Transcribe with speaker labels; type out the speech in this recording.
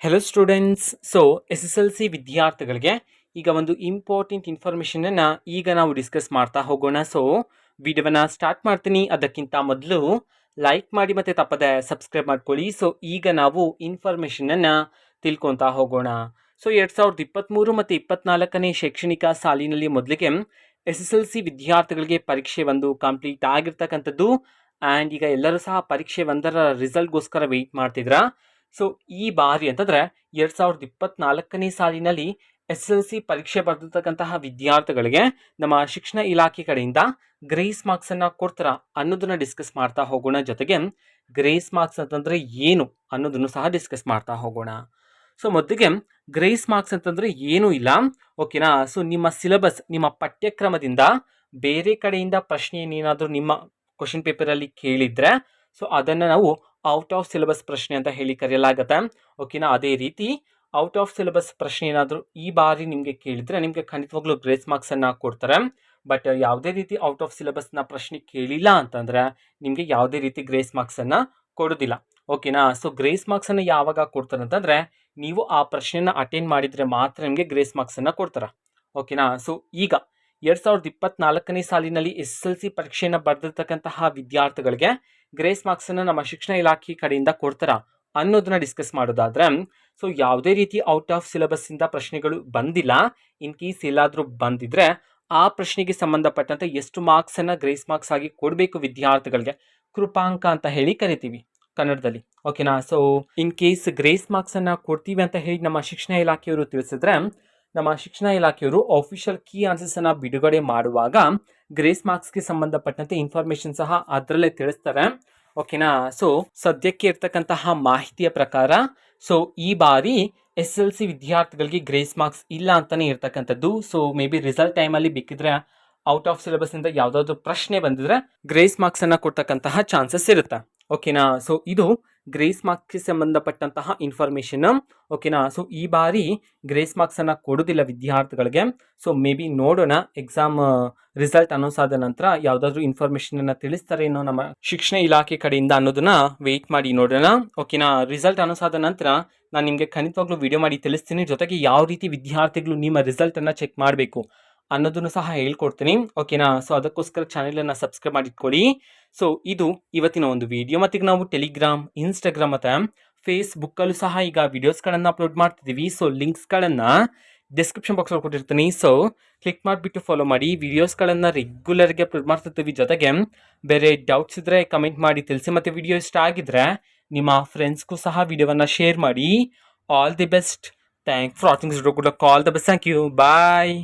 Speaker 1: Hello students. S S L C ವಿದ್ಯಾರ್ಥಿಗಳಿಗೆ ಈಗ ಒಂದು ಇಂಪಾರ್ಟೆಂಟ್ ಇನ್ಫಾರ್ಮೇಷನನ್ನು ಈಗ ನಾವು ಡಿಸ್ಕಸ್ ಮಾಡ್ತಾ ಹೋಗೋಣ. ವಿಡಿಯೋವನ್ನು ಸ್ಟಾರ್ಟ್ ಮಾಡ್ತೀನಿ. ಅದಕ್ಕಿಂತ ಮೊದಲು ಲೈಕ್ ಮಾಡಿ ಮತ್ತು ತಪ್ಪದೆ ಸಬ್ಸ್ಕ್ರೈಬ್ ಮಾಡ್ಕೊಳ್ಳಿ. ಈಗ ನಾವು ಇನ್ಫಾರ್ಮೇಷನನ್ನು ತಿಳ್ಕೊತಾ ಹೋಗೋಣ. 2023 ಮತ್ತು 24ನೇ ಶೈಕ್ಷಣಿಕ ಸಾಲಿನಲ್ಲಿ ಮೊದಲಿಗೆ ಎಸ್ ಎಸ್ ಎಲ್ ಸಿ ವಿದ್ಯಾರ್ಥಿಗಳಿಗೆ ಪರೀಕ್ಷೆ ಒಂದು ಕಂಪ್ಲೀಟ್ ಆಗಿರ್ತಕ್ಕಂಥದ್ದು. ಆ್ಯಂಡ್ ಈಗ ಎಲ್ಲರೂ ಸಹ ಪರೀಕ್ಷೆ ಒಂದರ ರಿಸಲ್ಟ್ಗೋಸ್ಕರ ವೆಯ್ಟ್ ಮಾಡ್ತಿದ್ರಾ. ಈ ಬಾರಿ ಅಂತಂದರೆ 2024ನೇ ಸಾಲಿನಲ್ಲಿ ಎಸ್ ಎಲ್ ಸಿ ಪರೀಕ್ಷೆ ಬರೆದಿರ್ತಕ್ಕಂತಹ ವಿದ್ಯಾರ್ಥಿಗಳಿಗೆ ನಮ್ಮ ಶಿಕ್ಷಣ ಇಲಾಖೆ ಕಡೆಯಿಂದ ಗ್ರೇಸ್ ಮಾರ್ಕ್ಸನ್ನು ಕೊಡ್ತಾರಾ ಅನ್ನೋದನ್ನ ಡಿಸ್ಕಸ್ ಮಾಡ್ತಾ ಹೋಗೋಣ. ಜೊತೆಗೆ ಗ್ರೇಸ್ ಮಾರ್ಕ್ಸ್ ಅಂತಂದರೆ ಏನು ಅನ್ನೋದನ್ನು ಸಹ ಡಿಸ್ಕಸ್ ಮಾಡ್ತಾ ಹೋಗೋಣ. ಮೊದಲಿಗೆ ಗ್ರೇಸ್ ಮಾರ್ಕ್ಸ್ ಅಂತಂದರೆ ಏನೂ ಇಲ್ಲ, ಓಕೆನಾ. ನಿಮ್ಮ ಸಿಲೆಬಸ್, ನಿಮ್ಮ ಪಠ್ಯಕ್ರಮದಿಂದ ಬೇರೆ ಕಡೆಯಿಂದ ಪ್ರಶ್ನೆಯನ್ನೇನಾದರೂ ನಿಮ್ಮ ಕ್ವಶನ್ ಪೇಪರಲ್ಲಿ ಕೇಳಿದರೆ ಅದನ್ನು ನಾವು ಔಟ್ ಆಫ್ ಸಿಲೆಬಸ್ ಪ್ರಶ್ನೆ ಅಂತ ಹೇಳಿ ಕರೆಯಲಾಗತ್ತೆ, ಓಕೆನಾ. ಅದೇ ರೀತಿ ಔಟ್ ಆಫ್ ಸಿಲೆಬಸ್ ಪ್ರಶ್ನೆ ಏನಾದರೂ ಈ ಬಾರಿ ನಿಮಗೆ ಕೇಳಿದರೆ ನಿಮಗೆ ಖಂಡಿತವಾಗ್ಲೂ ಗ್ರೇಸ್ ಮಾರ್ಕ್ಸನ್ನು ಕೊಡ್ತಾರೆ. ಬಟ್ ಯಾವುದೇ ರೀತಿ ಔಟ್ ಆಫ್ ಸಿಲೆಬಸ್ನ ಪ್ರಶ್ನೆ ಕೇಳಿಲ್ಲ ಅಂತಂದರೆ ನಿಮಗೆ ಯಾವುದೇ ರೀತಿ ಗ್ರೇಸ್ ಮಾರ್ಕ್ಸನ್ನು ಕೊಡೋದಿಲ್ಲ, ಓಕೆನಾ. ಗ್ರೇಸ್ ಮಾರ್ಕ್ಸನ್ನು ಯಾವಾಗ ಕೊಡ್ತಾರೆ ಅಂತಂದರೆ ನೀವು ಆ ಪ್ರಶ್ನೆನ ಅಟೆಂಡ್ ಮಾಡಿದರೆ ಮಾತ್ರ ನಿಮಗೆ ಗ್ರೇಸ್ ಮಾರ್ಕ್ಸನ್ನು ಕೊಡ್ತಾರೆ, ಓಕೆನಾ. ಈಗ 2024ನೇ ಸಾಲಿನಲ್ಲಿ ಎಸ್ ಎಲ್ ಸಿ ಪರೀಕ್ಷೆಯನ್ನು ಬರೆದಿರ್ತಕ್ಕಂತಹ ವಿದ್ಯಾರ್ಥಿಗಳಿಗೆ ಗ್ರೇಸ್ ಮಾರ್ಕ್ಸನ್ನು ನಮ್ಮ ಶಿಕ್ಷಣ ಇಲಾಖೆ ಕಡೆಯಿಂದ ಕೊಡ್ತಾರಾ ಅನ್ನೋದನ್ನ ಡಿಸ್ಕಸ್ ಮಾಡೋದಾದ್ರೆ, ಯಾವುದೇ ರೀತಿ ಔಟ್ ಆಫ್ ಸಿಲೆಬಸ್ಸಿಂದ ಪ್ರಶ್ನೆಗಳು ಬಂದಿಲ್ಲ. ಇನ್ ಕೇಸ್ ಎಲ್ಲಾದರೂ ಬಂದಿದ್ರೆ ಆ ಪ್ರಶ್ನೆಗೆ ಸಂಬಂಧಪಟ್ಟಂತೆ ಎಷ್ಟು ಮಾರ್ಕ್ಸನ್ನು ಗ್ರೇಸ್ ಮಾರ್ಕ್ಸ್ ಆಗಿ ಕೊಡಬೇಕು ವಿದ್ಯಾರ್ಥಿಗಳಿಗೆ, ಕೃಪಾಂಕ ಅಂತ ಹೇಳಿ ಕರಿತೀವಿ ಕನ್ನಡದಲ್ಲಿ, ಓಕೆನಾ. ಇನ್ ಕೇಸ್ ಗ್ರೇಸ್ ಮಾರ್ಕ್ಸನ್ನು ಕೊಡ್ತೀವಿ ಅಂತ ಹೇಳಿ ನಮ್ಮ ಶಿಕ್ಷಣ ಇಲಾಖೆಯವರು ತಿಳಿಸಿದ್ರೆ ನಮ್ಮ ಶಿಕ್ಷಣ ಇಲಾಖೆಯವರು ಆಫಿಷಿಯಲ್ ಕೀ ಆನ್ಸರ್ಸನ್ನು ಬಿಡುಗಡೆ ಮಾಡುವಾಗ ಗ್ರೇಸ್ ಮಾರ್ಕ್ಸ್ಗೆ ಸಂಬಂಧಪಟ್ಟಂತೆ ಇನ್ಫಾರ್ಮೇಷನ್ ಸಹ ಅದರಲ್ಲೇ ತಿಳಿಸ್ತಾರೆ, ಓಕೆನಾ. ಸದ್ಯಕ್ಕೆ ಇರ್ತಕ್ಕಂತಹ ಮಾಹಿತಿಯ ಪ್ರಕಾರ ಈ ಬಾರಿ ಎಸ್ ಎಲ್ ಸಿ ವಿದ್ಯಾರ್ಥಿಗಳಿಗೆ ಗ್ರೇಸ್ ಮಾರ್ಕ್ಸ್ ಇಲ್ಲ ಅಂತಾನೆ ಇರ್ತಕ್ಕಂಥದ್ದು. ಮೇ ಬಿ ರಿಸಲ್ಟ್ ಟೈಮಲ್ಲಿ ಬೇಕಿದ್ರೆ ಔಟ್ ಆಫ್ ಸಿಲೆಬಸ್ನಿಂದ ಯಾವುದಾದ್ರೂ ಪ್ರಶ್ನೆ ಬಂದಿದ್ರೆ ಗ್ರೇಸ್ ಮಾರ್ಕ್ಸನ್ನು ಕೊಡ್ತಕ್ಕಂತಹ ಚಾನ್ಸಸ್ ಇರುತ್ತೆ, ಓಕೆನಾ. ಇದು ಗ್ರೇಸ್ ಮಾರ್ಕ್ಸ್ಗೆ ಸಂಬಂಧಪಟ್ಟಂತಹ ಇನ್ಫಾರ್ಮೇಷನ್, ಓಕೆನಾ. ಈ ಬಾರಿ ಗ್ರೇಸ್ ಮಾರ್ಕ್ಸನ್ನು ಕೊಡೋದಿಲ್ಲ ವಿದ್ಯಾರ್ಥಿಗಳಿಗೆ. ಮೇ ಬಿ ನೋಡೋಣ, ಎಕ್ಸಾಮ್ ರಿಸಲ್ಟ್ ಅನೌನ್ಸ್ ಆದ ನಂತರ ಯಾವುದಾದ್ರೂ ಇನ್ಫಾರ್ಮೇಷನನ್ನು ತಿಳಿಸ್ತಾರೆ ಏನೋ ನಮ್ಮ ಶಿಕ್ಷಣ ಇಲಾಖೆ ಕಡೆಯಿಂದ ಅನ್ನೋದನ್ನ ವೆಯ್ಟ್ ಮಾಡಿ ನೋಡೋಣ, ಓಕೆನಾ. ರಿಸಲ್ಟ್ ಅನೌನ್ಸ್ ಆದ ನಂತರ ನಾನು ನಿಮಗೆ ಖಂಡಿತವಾಗ್ಲೂ ವಿಡಿಯೋ ಮಾಡಿ ತಿಳಿಸ್ತೀನಿ. ಜೊತೆಗೆ ಯಾವ ರೀತಿ ವಿದ್ಯಾರ್ಥಿಗಳು ನಿಮ್ಮ ರಿಸಲ್ಟನ್ನು ಚೆಕ್ ಮಾಡಬೇಕು ಅನ್ನೋದನ್ನು ಸಹ ಹೇಳ್ಕೊಡ್ತೀನಿ, ಓಕೆನಾ. ಅದಕ್ಕೋಸ್ಕರ ಚಾನೆಲನ್ನು ಸಬ್ಸ್ಕ್ರೈಬ್ ಮಾಡಿಟ್ಕೊಳ್ಳಿ. ಇದು ಇವತ್ತಿನ ಒಂದು ವಿಡಿಯೋ. ಮತ್ತೀಗ ನಾವು ಟೆಲಿಗ್ರಾಮ್, ಇನ್ಸ್ಟಾಗ್ರಾಮ್ ಮತ್ತು ಫೇಸ್ಬುಕ್ಕಲ್ಲೂ ಸಹ ಈಗ ವಿಡಿಯೋಸ್ಗಳನ್ನು ಅಪ್ಲೋಡ್ ಮಾಡ್ತಿದ್ದೀವಿ. ಲಿಂಕ್ಸ್ಗಳನ್ನು ಡಿಸ್ಕ್ರಿಪ್ಷನ್ ಬಾಕ್ಸಲ್ಲಿ ಕೊಟ್ಟಿರ್ತೀನಿ. ಕ್ಲಿಕ್ ಮಾಡಿಬಿಟ್ಟು ಫಾಲೋ ಮಾಡಿ. ವಿಡಿಯೋಸ್ಗಳನ್ನು ರೆಗ್ಯುಲರ್ಗೆ ಅಪ್ಲೋಡ್ ಮಾಡ್ತಿರ್ತೀವಿ. ಜೊತೆಗೆ ಬೇರೆ ಡೌಟ್ಸ್ ಇದ್ದರೆ ಕಮೆಂಟ್ ಮಾಡಿ ತಿಳಿಸಿ. ಮತ್ತು ವಿಡಿಯೋ ಇಷ್ಟ ಆಗಿದ್ರೆ ನಿಮ್ಮ ಫ್ರೆಂಡ್ಸ್ಗೂ ಸಹ ವಿಡಿಯೋವನ್ನು ಶೇರ್ ಮಾಡಿ. All the best. Thank for watching this video. Good luck. All the best. Thank you. Bye.